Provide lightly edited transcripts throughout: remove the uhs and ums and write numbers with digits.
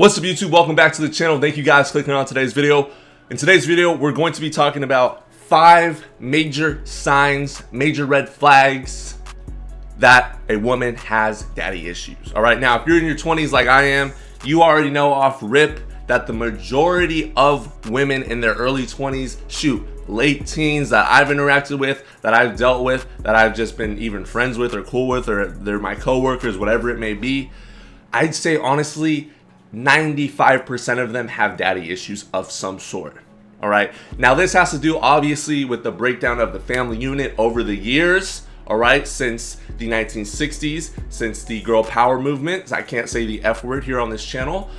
What's up, YouTube? Welcome back to the channel. Thank you guys for clicking on today's video. In today's video, we're going to be talking about 5 major signs, major red flags that a woman has daddy issues. All right, now if you're in your 20s like I am, you already know off rip that the majority of women in their early 20s, late teens that I've interacted with, that I've dealt with, that I've just been even friends with or cool with, or they're my coworkers, whatever it may be, I'd say honestly 95% of them have daddy issues of some sort. All right, now this has to do obviously with the breakdown of the family unit over the years. All right, since the 1960s, since the girl power movement. I can't say the F word here on this channel,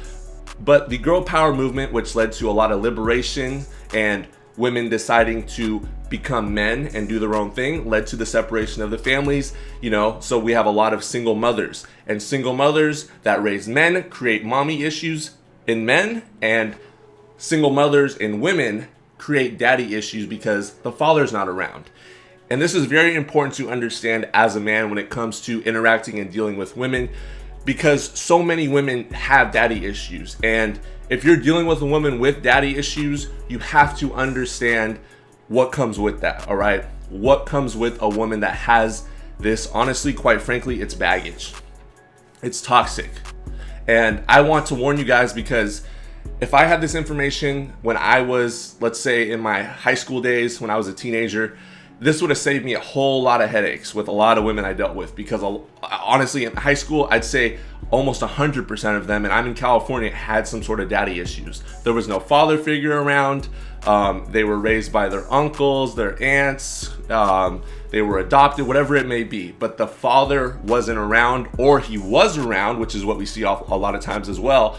but the girl power movement, which led to a lot of liberation and women deciding to become men and do their own thing, led to the separation of the families, so we have a lot of single mothers, and single mothers that raise men create mommy issues in men, and single mothers in women create daddy issues because the father's not around. And this is very important to understand as a man when it comes to interacting and dealing with women, because so many women have daddy issues. And if you're dealing with a woman with daddy issues, you have to understand what comes with that. All right, what comes with a woman that has this? Honestly, quite frankly, it's baggage. It's toxic. And I want to warn you guys, because if I had this information when I was, let's say, in my high school days, when I was a teenager, this would have saved me a whole lot of headaches with a lot of women I dealt with, because honestly in high school I'd say almost 100% of them, and I'm in California, had some sort of daddy issues. There was no father figure around. They were raised by their uncles, their aunts, they were adopted, whatever it may be, but the father wasn't around, or he was around, which is what we see a lot of times as well,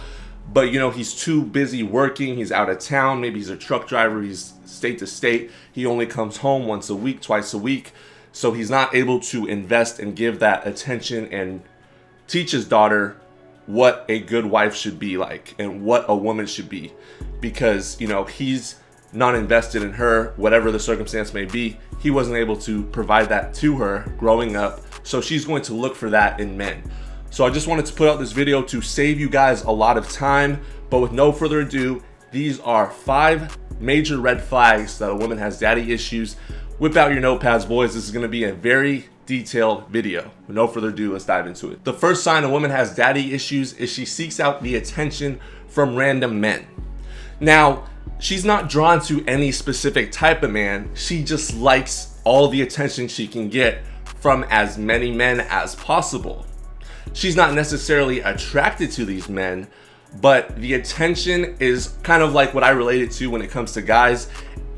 but he's too busy working, he's out of town, maybe he's a truck driver, he's state to state, he only comes home once a week, twice a week, so he's not able to invest and give that attention and teach his daughter what a good wife should be like and what a woman should be, because he's not invested in her, whatever the circumstance may be. He wasn't able to provide that to her growing up, so she's going to look for that in men. So I just wanted to put out this video to save you guys a lot of time, but with no further ado, these are 5 major red flags that a woman has daddy issues. Whip out your notepads, boys. This is going to be a very detailed video. With no further ado, let's dive into it. The first sign a woman has daddy issues is she seeks out the attention from random men. Now, she's not drawn to any specific type of man. She just likes all the attention she can get from as many men as possible. She's not necessarily attracted to these men, but the attention is kind of like what I relate it to when it comes to guys.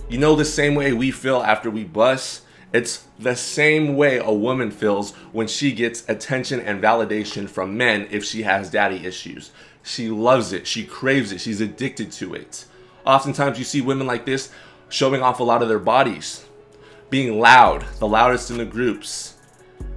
The same way we feel after we bust, it's the same way a woman feels when she gets attention and validation from men if she has daddy issues. She loves it, she craves it, she's addicted to it. Oftentimes you see women like this showing off a lot of their bodies, being loud, the loudest in the groups,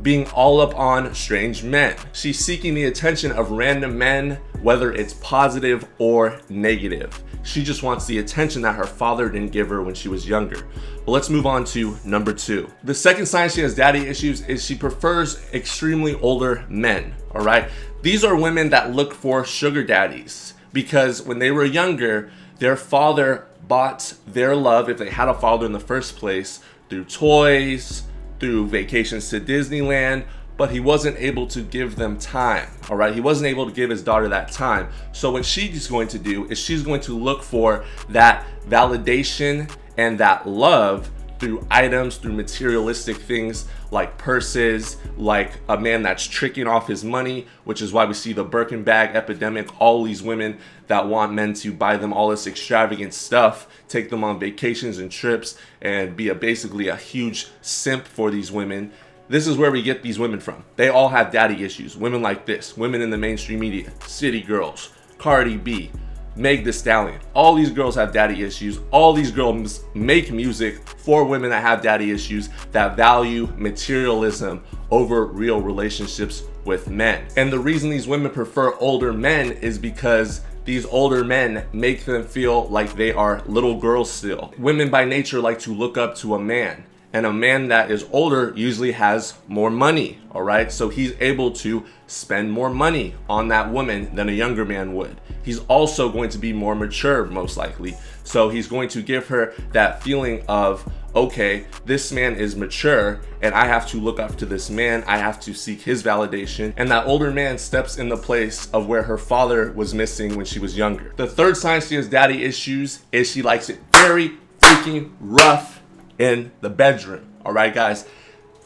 being all up on strange men. She's seeking the attention of random men, whether it's positive or negative. She just wants the attention that her father didn't give her when she was younger. But let's move on to number 2. The second sign she has daddy issues is she prefers extremely older men. All right, these are women that look for sugar daddies, because when they were younger, their father bought their love, if they had a father in the first place, through toys, through vacations to Disneyland, but he wasn't able to give them time. All right, he wasn't able to give his daughter that time. So what she's going to do is she's going to look for that validation and that love through items, through materialistic things like purses, like a man that's tricking off his money, which is why we see the Birkin bag epidemic. All these women that want men to buy them all this extravagant stuff, take them on vacations and trips, and be basically a huge simp for these women. This is where we get these women from. They all have daddy issues. Women like this, women in the mainstream media, City Girls, Cardi B, Meg Thee Stallion. All these girls have daddy issues. All these girls make music for women that have daddy issues, that value materialism over real relationships with men. And the reason these women prefer older men is because these older men make them feel like they are little girls still. Women by nature like to look up to a man. And a man that is older usually has more money, all right? So he's able to spend more money on that woman than a younger man would. He's also going to be more mature, most likely. So he's going to give her that feeling of, okay, this man is mature and I have to look up to this man. I have to seek his validation. And that older man steps in the place of where her father was missing when she was younger. The third sign she has daddy issues is she likes it very freaking rough in the bedroom. All right, guys.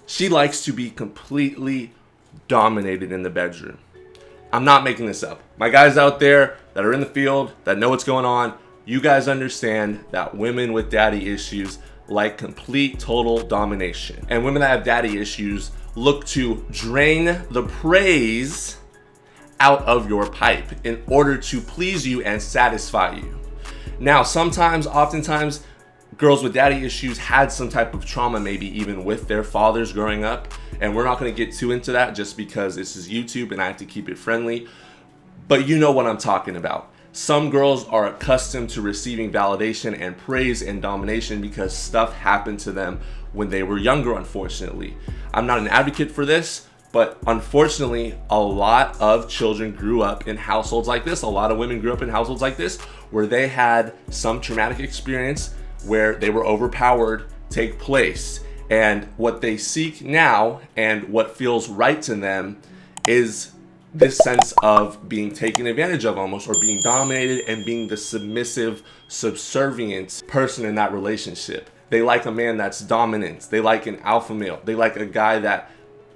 She likes to be completely dominated in the bedroom. I'm not making this up. My guys out there that are in the field, that know what's going on, you guys understand that women with daddy issues like complete, total domination. And women that have daddy issues look to drain the praise out of your pipe in order to please you and satisfy you. Now, oftentimes, girls with daddy issues had some type of trauma, maybe even with their fathers growing up. And we're not going to get too into that just because this is YouTube and I have to keep it friendly. But you know what I'm talking about. Some girls are accustomed to receiving validation and praise and domination because stuff happened to them when they were younger, unfortunately. I'm not an advocate for this, but unfortunately, a lot of children grew up in households like this. A lot of women grew up in households like this where they had some traumatic experience where they were overpowered take place. And what they seek now and what feels right to them is this sense of being taken advantage of almost, or being dominated and being the submissive, subservient person in that relationship. They like a man that's dominant. They like an alpha male. They like a guy that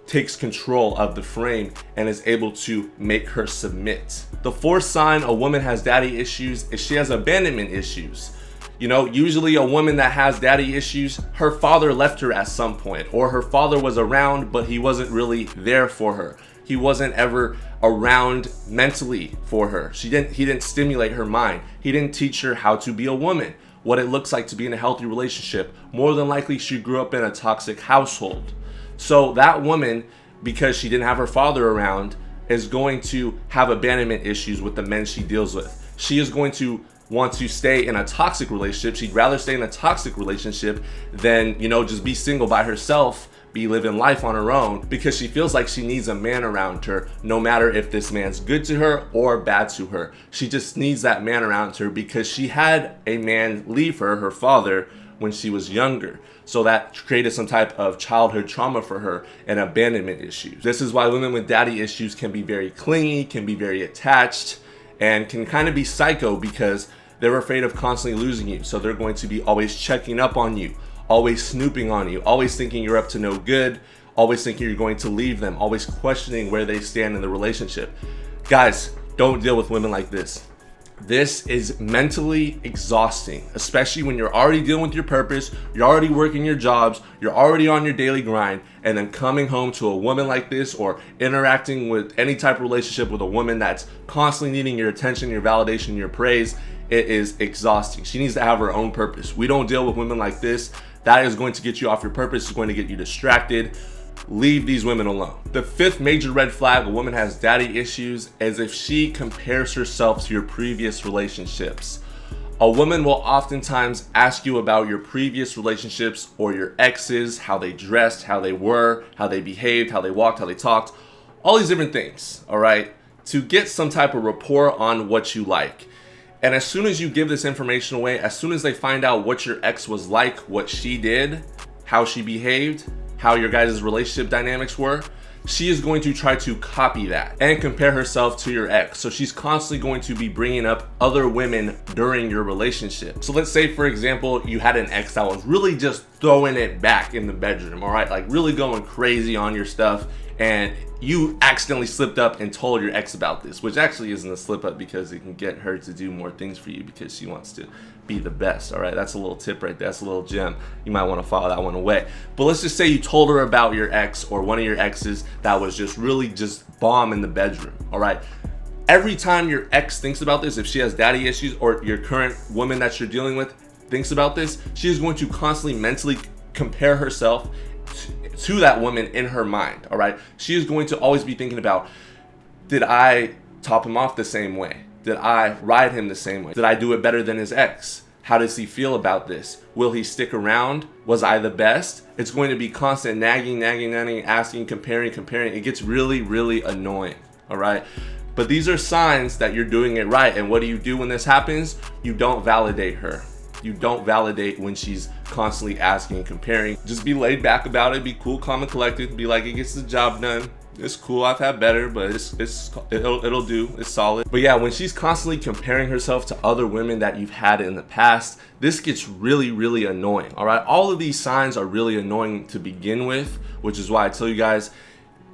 takes control of the frame and is able to make her submit. The fourth sign a woman has daddy issues is she has abandonment issues. You know, usually a woman that has daddy issues, her father left her at some point, or her father was around, but he wasn't really there for her. He wasn't ever around mentally for her. He didn't stimulate her mind. He didn't teach her how to be a woman, what it looks like to be in a healthy relationship. More than likely, she grew up in a toxic household. So that woman, because she didn't have her father around, is going to have abandonment issues with the men she deals with. She is going to want to stay in a toxic relationship. She'd rather stay in a toxic relationship than, just be single by herself, be living life on her own, because she feels like she needs a man around her, no matter if this man's good to her or bad to her. She just needs that man around her because she had a man leave her father, when she was younger. So that created some type of childhood trauma for her and abandonment issues. This is why women with daddy issues can be very clingy, can be very attached, and can kind of be psycho because they're afraid of constantly losing you. So they're going to be always checking up on you, always snooping on you, always thinking you're up to no good, always thinking you're going to leave them, always questioning where they stand in the relationship. Guys, don't deal with women like this. This is mentally exhausting, especially when you're already dealing with your purpose, you're already working your jobs, you're already on your daily grind, and then coming home to a woman like this or interacting with any type of relationship with a woman that's constantly needing your attention, your validation, your praise. It is exhausting. She needs to have her own purpose. We don't deal with women like this. That is going to get you off your purpose. It's going to get you distracted. Leave these women alone. The fifth major red flag a woman has daddy issues is if she compares herself to your previous relationships. A woman will oftentimes ask you about your previous relationships or your exes, how they dressed, how they were, how they behaved, how they walked, how they talked, all these different things, all right, to get some type of rapport on what you like. And as soon as you give this information away, as soon as they find out what your ex was like, what she did, how she behaved, how your guys' relationship dynamics were, she is going to try to copy that and compare herself to your ex. So she's constantly going to be bringing up other women during your relationship. So let's say, for example, you had an ex that was really just throwing it back in the bedroom, all right? Like really going crazy on your stuff, and you accidentally slipped up and told your ex about this, which actually isn't a slip up because it can get her to do more things for you because she wants to be the best, all right? That's a little tip right there. That's a little gem. You might want to follow that one away. But let's just say you told her about your ex or one of your exes that was just really just bomb in the bedroom, all right? Every time your ex thinks about this, if she has daddy issues or your current woman that you're dealing with thinks about this, she is going to constantly mentally compare herself to that woman in her mind, all right? She is going to always be thinking about, did I top him off the same way? Did I ride him the same way? Did I do it better than his ex? How does he feel about this? Will he stick around? Was I the best? It's going to be constant nagging, asking, comparing. It gets really, really annoying, all right? But these are signs that you're doing it right. And what do you do when this happens? You don't validate her. You don't validate when she's constantly asking and comparing. Just be laid back about it. Be cool, calm, and collected. Be like, it gets the job done. It's cool. I've had better, but it'll do. It's solid. But yeah, when she's constantly comparing herself to other women that you've had in the past, this gets really, really annoying. All right. All of these signs are really annoying to begin with, which is why I tell you guys,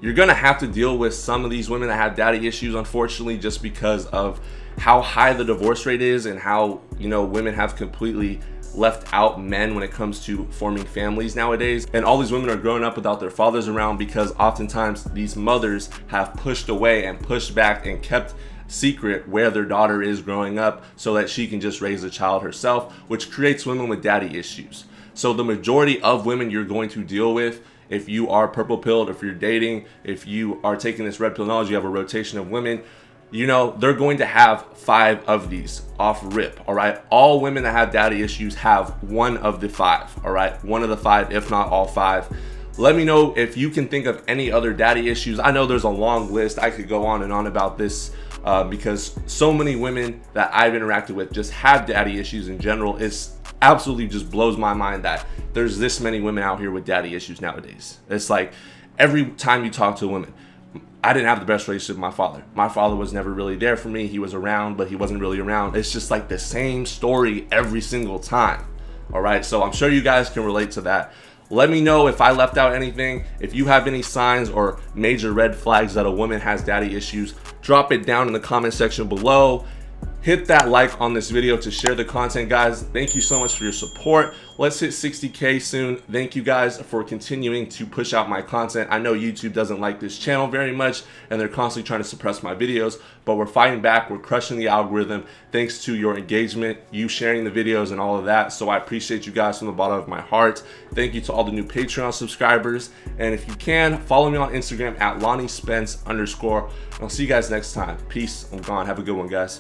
you're gonna have to deal with some of these women that have daddy issues, unfortunately, just because of how high the divorce rate is and how, you know, women have completely left out men when it comes to forming families nowadays. And all these women are growing up without their fathers around because oftentimes these mothers have pushed away and pushed back and kept secret where their daughter is growing up so that she can just raise the child herself, which creates women with daddy issues. So the majority of women you're going to deal with, if you are purple pilled, if you're dating, if you are taking this red pill knowledge, you have a rotation of women, you know, they're going to have 5 of these off rip, all right? All women that have daddy issues have one of the 5, all right? One of the 5, if not all 5. Let me know if you can think of any other daddy issues. I know there's a long list. I could go on and on about this because so many women that I've interacted with just have daddy issues in general. It's absolutely just blows my mind that there's this many women out here with daddy issues nowadays. It's like every time you talk to a woman, I didn't have the best relationship with my father. My father was never really there for me. He was around, but he wasn't really around. It's just like the same story every single time. All right, so I'm sure you guys can relate to that. Let me know if I left out anything. If you have any signs or major red flags that a woman has daddy issues, drop it down in the comment section below. Hit that like on this video to share the content, guys. Thank you so much for your support. Let's hit 60K soon. Thank you guys for continuing to push out my content. I know YouTube doesn't like this channel very much and they're constantly trying to suppress my videos, but we're fighting back. We're crushing the algorithm thanks to your engagement, you sharing the videos and all of that. So I appreciate you guys from the bottom of my heart. Thank you to all the new Patreon subscribers. And if you can, follow me on Instagram at LonnieSpence_. I'll see you guys next time. Peace. I'm gone. Have a good one, guys.